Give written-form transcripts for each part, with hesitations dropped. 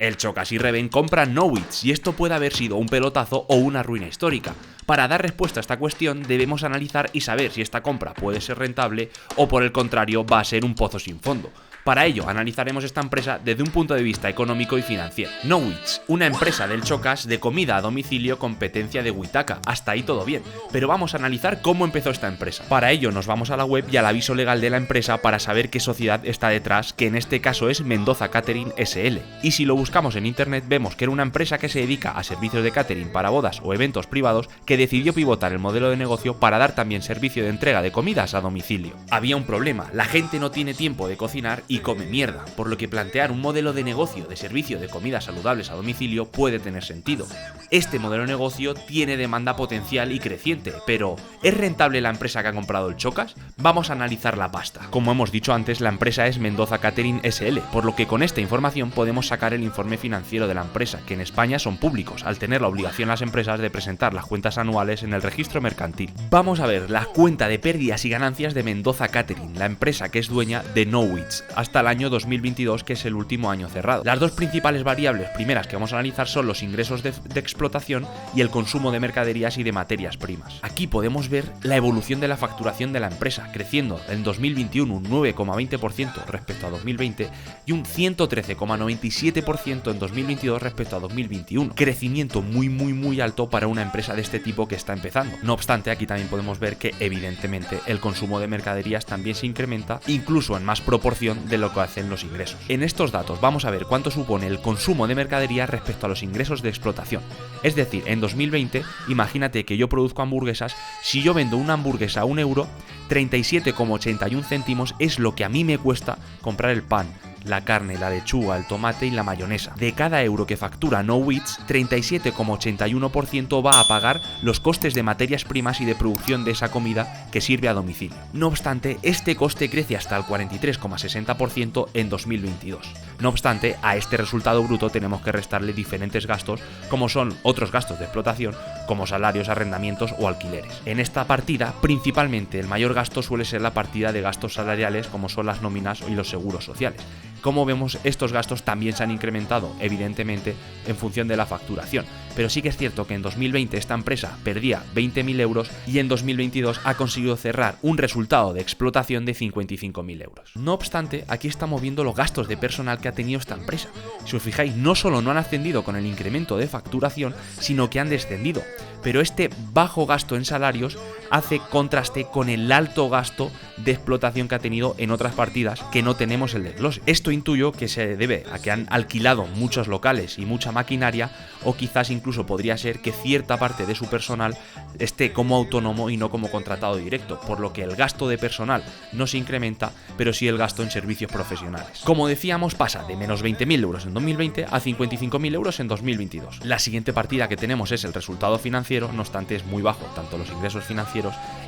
El Chocas y Reven compran Knowits y esto puede haber sido un pelotazo o una ruina histórica. Para dar respuesta a esta cuestión debemos analizar y saber si esta compra puede ser rentable o por el contrario va a ser un pozo sin fondo. Para ello, analizaremos esta empresa desde un punto de vista económico y financiero. Knowits, una empresa del Chocas de comida a domicilio competencia de Witaka. Hasta ahí todo bien, pero vamos a analizar cómo empezó esta empresa. Para ello nos vamos a la web y al aviso legal de la empresa para saber qué sociedad está detrás, que en este caso es Mendoza Catering SL. Y si lo buscamos en internet vemos que era una empresa que se dedica a servicios de catering para bodas o eventos privados que decidió pivotar el modelo de negocio para dar también servicio de entrega de comidas a domicilio. Había un problema, la gente no tiene tiempo de cocinar y come mierda, por lo que plantear un modelo de negocio de servicio de comidas saludables a domicilio puede tener sentido. Este modelo de negocio tiene demanda potencial y creciente, pero ¿es rentable la empresa que ha comprado el Chocas? Vamos a analizar la pasta. Como hemos dicho antes, la empresa es Mendoza Catering SL, por lo que con esta información podemos sacar el informe financiero de la empresa, que en España son públicos, al tener la obligación las empresas de presentar las cuentas anuales en el registro mercantil. Vamos a ver la cuenta de pérdidas y ganancias de Mendoza Catering, la empresa que es dueña de Knowits, hasta el año 2022, que es el último año cerrado. Las dos principales variables primeras que vamos a analizar son los ingresos de explotación y el consumo de mercaderías y de materias primas. Aquí podemos ver la evolución de la facturación de la empresa, creciendo en 2021 un 9,20% respecto a 2020 y un 113,97% en 2022 respecto a 2021. Crecimiento muy alto para una empresa de este tipo que está empezando. No obstante, aquí también podemos ver que evidentemente el consumo de mercaderías también se incrementa, incluso en más proporción de lo que hacen los ingresos. En estos datos vamos a ver cuánto supone el consumo de mercadería respecto a los ingresos de explotación. Es decir, en 2020, imagínate que yo produzco hamburguesas, si yo vendo una hamburguesa a 1 euro, 37,81 céntimos es lo que a mí me cuesta comprar el pan, la carne, la lechuga, el tomate y la mayonesa. De cada euro que factura Knowits, 37,81% va a pagar los costes de materias primas y de producción de esa comida que sirve a domicilio. No obstante, este coste crece hasta el 43,60% en 2022. No obstante, a este resultado bruto tenemos que restarle diferentes gastos, como son otros gastos de explotación, como salarios, arrendamientos o alquileres. En esta partida, principalmente el mayor gasto suele ser la partida de gastos salariales, como son las nóminas y los seguros sociales. Como vemos, estos gastos también se han incrementado, evidentemente, en función de la facturación. Pero sí que es cierto que en 2020 esta empresa perdía 20.000 euros y en 2022 ha conseguido cerrar un resultado de explotación de 55.000 euros. No obstante, aquí estamos viendo los gastos de personal que ha tenido esta empresa. Si os fijáis, no solo no han ascendido con el incremento de facturación, sino que han descendido. Pero este bajo gasto en salarios hace contraste con el alto gasto de explotación que ha tenido en otras partidas que no tenemos el desglose. Esto intuyo que se debe a que han alquilado muchos locales y mucha maquinaria, o quizás incluso podría ser que cierta parte de su personal esté como autónomo y no como contratado directo, por lo que el gasto de personal no se incrementa, pero sí el gasto en servicios profesionales. Como decíamos, pasa de menos 20.000 euros en 2020 a 55.000 euros en 2022. La siguiente partida que tenemos es el resultado financiero, no obstante es muy bajo tanto los ingresos financieros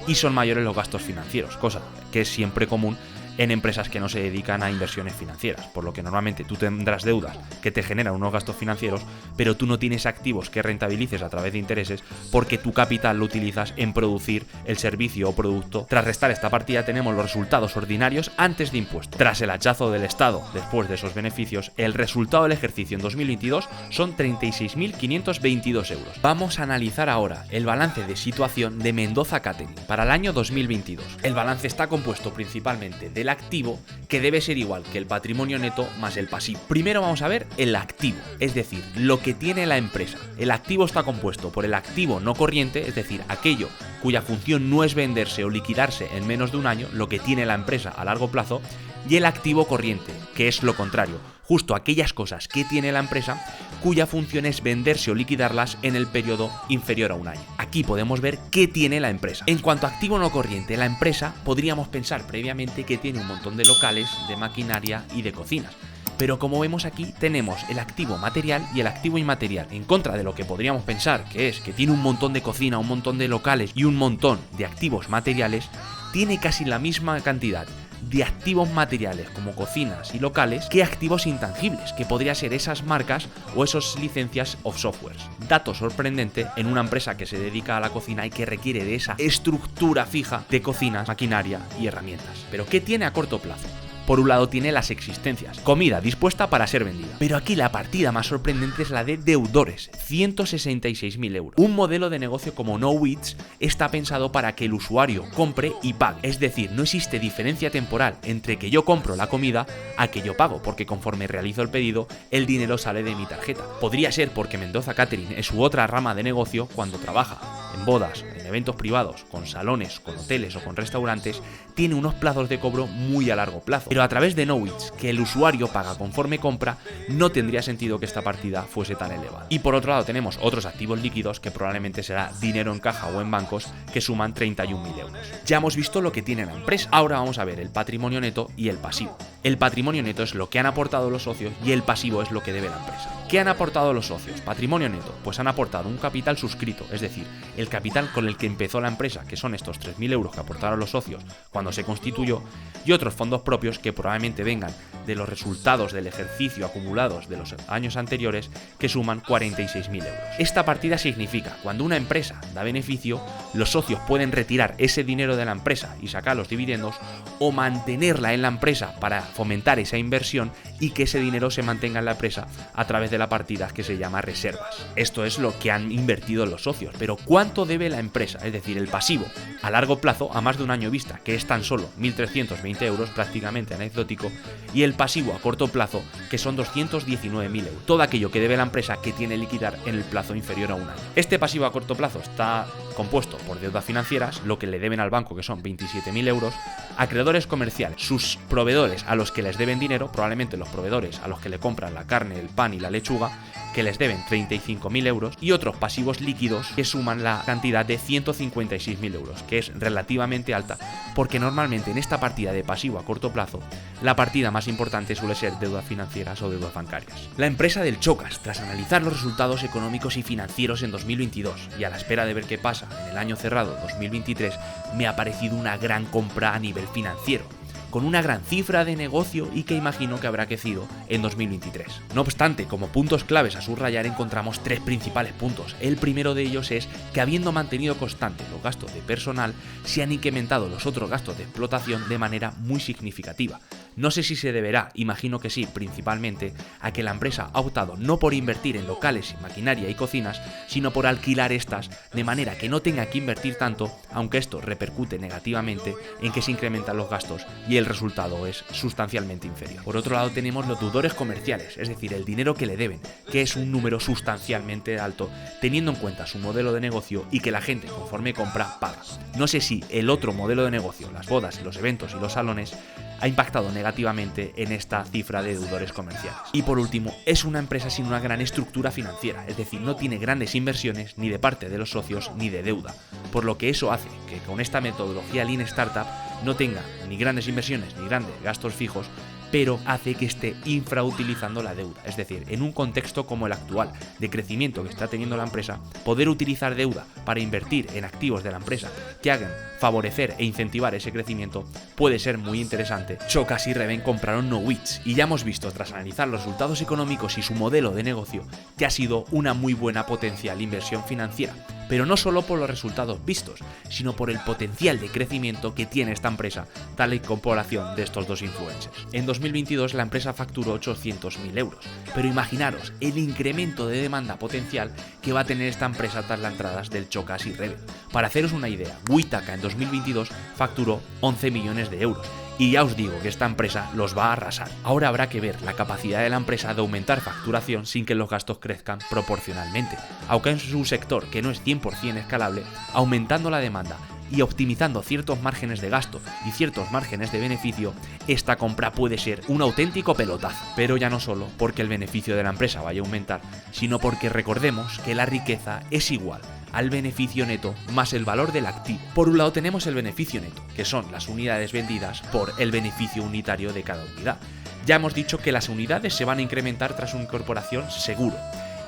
y son mayores los gastos financieros, cosa que es siempre común en empresas que no se dedican a inversiones financieras, por lo que normalmente tú tendrás deudas que te generan unos gastos financieros, pero tú no tienes activos que rentabilices a través de intereses porque tu capital lo utilizas en producir el servicio o producto. Tras restar esta partida tenemos los resultados ordinarios antes de impuestos. Tras el hachazo del Estado después de esos beneficios, el resultado del ejercicio en 2022 son 36.522 euros. Vamos a analizar ahora el balance de situación de Mendoza Catering para el año 2022. El balance está compuesto principalmente del activo, que debe ser igual que el patrimonio neto más el pasivo. Primero vamos a ver el activo, es decir, lo que tiene la empresa. El activo está compuesto por el activo no corriente, es decir, aquello cuya función no es venderse o liquidarse en menos de un año, lo que tiene la empresa a largo plazo, y el activo corriente, que es lo contrario, justo aquellas cosas que tiene la empresa cuya función es venderse o liquidarlas en el periodo inferior a un año. Aquí podemos ver qué tiene la empresa. En cuanto a activo no corriente, la empresa podríamos pensar previamente que tiene un montón de locales, de maquinaria y de cocinas. Pero como vemos aquí, tenemos el activo material y el activo inmaterial. En contra de lo que podríamos pensar, que es que tiene un montón de cocina, un montón de locales y un montón de activos materiales, tiene casi la misma cantidad de activos materiales como cocinas y locales que activos intangibles, que podría ser esas marcas o esas licencias o softwares. Dato sorprendente en una empresa que se dedica a la cocina y que requiere de esa estructura fija de cocinas, maquinaria y herramientas. Pero ¿qué tiene a corto plazo? Por un lado tiene las existencias, comida dispuesta para ser vendida. Pero aquí la partida más sorprendente es la de deudores, 166.000 euros. Un modelo de negocio como NoEats está pensado para que el usuario compre y pague. Es decir, no existe diferencia temporal entre que yo compro la comida a que yo pago, porque conforme realizo el pedido, el dinero sale de mi tarjeta. Podría ser porque Mendoza Catering es su otra rama de negocio cuando trabaja en bodas, en eventos privados, con salones, con hoteles o con restaurantes, tiene unos plazos de cobro muy a largo plazo. Pero a través de NoEats, que el usuario paga conforme compra, no tendría sentido que esta partida fuese tan elevada. Y por otro lado tenemos otros activos líquidos que probablemente será dinero en caja o en bancos que suman 31.000 euros. Ya hemos visto lo que tiene la empresa, ahora vamos a ver el patrimonio neto y el pasivo. El patrimonio neto es lo que han aportado los socios y el pasivo es lo que debe la empresa. ¿Qué han aportado los socios? Patrimonio neto, pues han aportado un capital suscrito, es decir, el capital con el que empezó la empresa, que son estos 3.000 euros que aportaron los socios cuando se constituyó, y otros fondos propios que probablemente vengan de los resultados del ejercicio acumulados de los años anteriores, que suman 46.000 euros. Esta partida significa, cuando una empresa da beneficio, los socios pueden retirar ese dinero de la empresa y sacar los dividendos, o mantenerla en la empresa para fomentar esa inversión y que ese dinero se mantenga en la empresa a través de la partida que se llama reservas. Esto es lo que han invertido los socios, pero ¿cuánto debe la empresa? Es decir, el pasivo a largo plazo, a más de un año vista, que es tan solo 1.320 euros, prácticamente anecdótico, y el pasivo a corto plazo, que son 219.000 euros. Todo aquello que debe la empresa que tiene liquidar en el plazo inferior a un año. Este pasivo a corto plazo está compuesto por deudas financieras, lo que le deben al banco, que son 27.000 euros, acreedores comerciales, sus proveedores a los que les deben dinero, probablemente los proveedores a los que le compran la carne, el pan y la lechuga, que les deben 35.000 euros, y otros pasivos líquidos que suman la cantidad de 156.000 euros, que es relativamente alta, porque normalmente en esta partida de pasivo a corto plazo, la partida más importante suele ser deudas financieras o deudas bancarias. La empresa del Chocas, tras analizar los resultados económicos y financieros en 2022 y a la espera de ver qué pasa en el año cerrado 2023, me ha parecido una gran compra a nivel financiero, con una gran cifra de negocio y que imagino que habrá crecido en 2023. No obstante, como puntos claves a subrayar encontramos tres principales puntos. El primero de ellos es que, habiendo mantenido constantes los gastos de personal, se han incrementado los otros gastos de explotación de manera muy significativa. No sé si se deberá, imagino que sí, principalmente a que la empresa ha optado no por invertir en locales, maquinaria y cocinas, sino por alquilar estas, de manera que no tenga que invertir tanto, aunque esto repercute negativamente en que se incrementan los gastos y el resultado es sustancialmente inferior. Por otro lado tenemos los deudores comerciales, es decir, el dinero que le deben, que es un número sustancialmente alto, teniendo en cuenta su modelo de negocio y que la gente, conforme compra, paga. No sé si el otro modelo de negocio, las bodas, los eventos y los salones, ha impactado negativamente en esta cifra de deudores comerciales. Y por último, es una empresa sin una gran estructura financiera, es decir, no tiene grandes inversiones ni de parte de los socios ni de deuda, por lo que eso hace que con esta metodología Lean Startup no tenga ni grandes inversiones ni grandes gastos fijos, pero hace que esté infrautilizando la deuda. Es decir, en un contexto como el actual, de crecimiento que está teniendo la empresa, poder utilizar deuda para invertir en activos de la empresa que hagan favorecer e incentivar ese crecimiento puede ser muy interesante. Chocas y Reven compraron NoEats y ya hemos visto, tras analizar los resultados económicos y su modelo de negocio, que ha sido una muy buena potencial inversión financiera. Pero no solo por los resultados vistos, sino por el potencial de crecimiento que tiene esta empresa, tal y comparación de estos dos influencers. En 2022 la empresa facturó 800.000 euros, pero imaginaros el incremento de demanda potencial que va a tener esta empresa tras las entradas del Chocas y Reven. Para haceros una idea, Witaka en 2022 facturó 11 millones de euros. Y ya os digo que esta empresa los va a arrasar. Ahora habrá que ver la capacidad de la empresa de aumentar facturación sin que los gastos crezcan proporcionalmente, aunque en su sector, que no es 100% escalable, aumentando la demanda y optimizando ciertos márgenes de gasto y ciertos márgenes de beneficio, esta compra puede ser un auténtico pelotazo. Pero ya no solo porque el beneficio de la empresa vaya a aumentar, sino porque recordemos que la riqueza es igual al beneficio neto más el valor del activo. Por un lado tenemos el beneficio neto, que son las unidades vendidas por el beneficio unitario de cada unidad. Ya hemos dicho que las unidades se van a incrementar tras su incorporación seguro,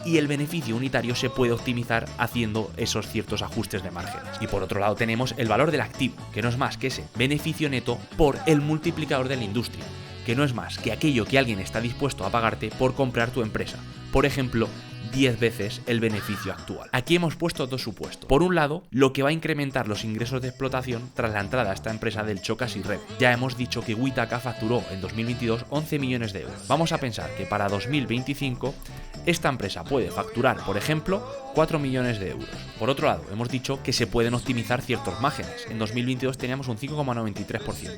y el beneficio unitario se puede optimizar haciendo esos ciertos ajustes de márgenes. Y por otro lado tenemos el valor del activo, que no es más que ese beneficio neto por el multiplicador de la industria, que no es más que aquello que alguien está dispuesto a pagarte por comprar tu empresa. Por ejemplo, 10 veces el beneficio actual. Aquí hemos puesto dos supuestos. Por un lado, lo que va a incrementar los ingresos de explotación tras la entrada a esta empresa del Chocas y Reven. Ya hemos dicho que Withaka facturó en 2022 11 millones de euros. Vamos a pensar que para 2025 esta empresa puede facturar, por ejemplo, 4 millones de euros. Por otro lado, hemos dicho que se pueden optimizar ciertos márgenes. En 2022 teníamos un 5,93%,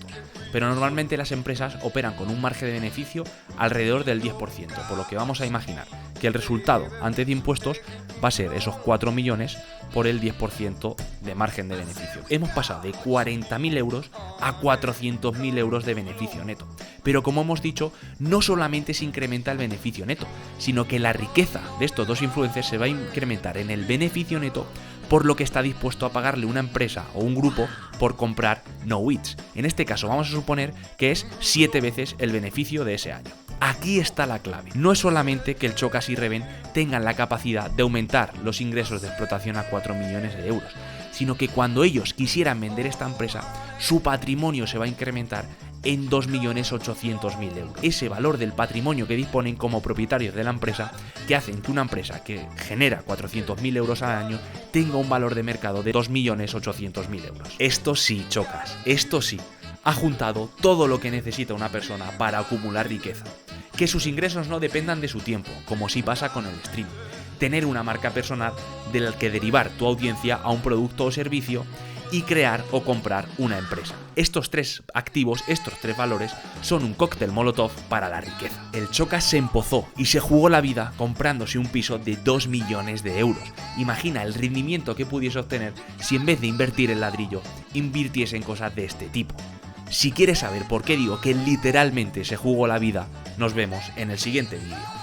pero normalmente las empresas operan con un margen de beneficio alrededor del 10%, por lo que vamos a imaginar que el resultado antes de impuestos va a ser esos 4 millones por el 10% de margen de beneficio. Hemos pasado de 40.000 euros a 400.000 euros de beneficio neto. Pero como hemos dicho, no solamente se incrementa el beneficio neto, sino que la riqueza de estos dos influencers se va a incrementar en el beneficio neto por lo que está dispuesto a pagarle una empresa o un grupo por comprar Knowitz. En este caso vamos a suponer que es 7 veces el beneficio de ese año. Aquí está la clave. No es solamente que el Chocas y Reven tengan la capacidad de aumentar los ingresos de explotación a 4 millones de euros, sino que cuando ellos quisieran vender esta empresa, su patrimonio se va a incrementar en 2.800.000 euros. Ese valor del patrimonio que disponen como propietarios de la empresa, que hacen que una empresa que genera 400.000 euros al año tenga un valor de mercado de 2.800.000 euros. Esto sí, Chocas, esto sí, ha juntado todo lo que necesita una persona para acumular riqueza. Que sus ingresos no dependan de su tiempo, como sí pasa con el streaming. Tener una marca personal de la que derivar tu audiencia a un producto o servicio y crear o comprar una empresa. Estos tres activos, estos tres valores, son un cóctel molotov para la riqueza. El Chocas se empozó y se jugó la vida comprándose un piso de 2 millones de euros. Imagina el rendimiento que pudiese obtener si en vez de invertir en ladrillo, invirtiese en cosas de este tipo. Si quieres saber por qué digo que literalmente se jugó la vida, nos vemos en el siguiente vídeo.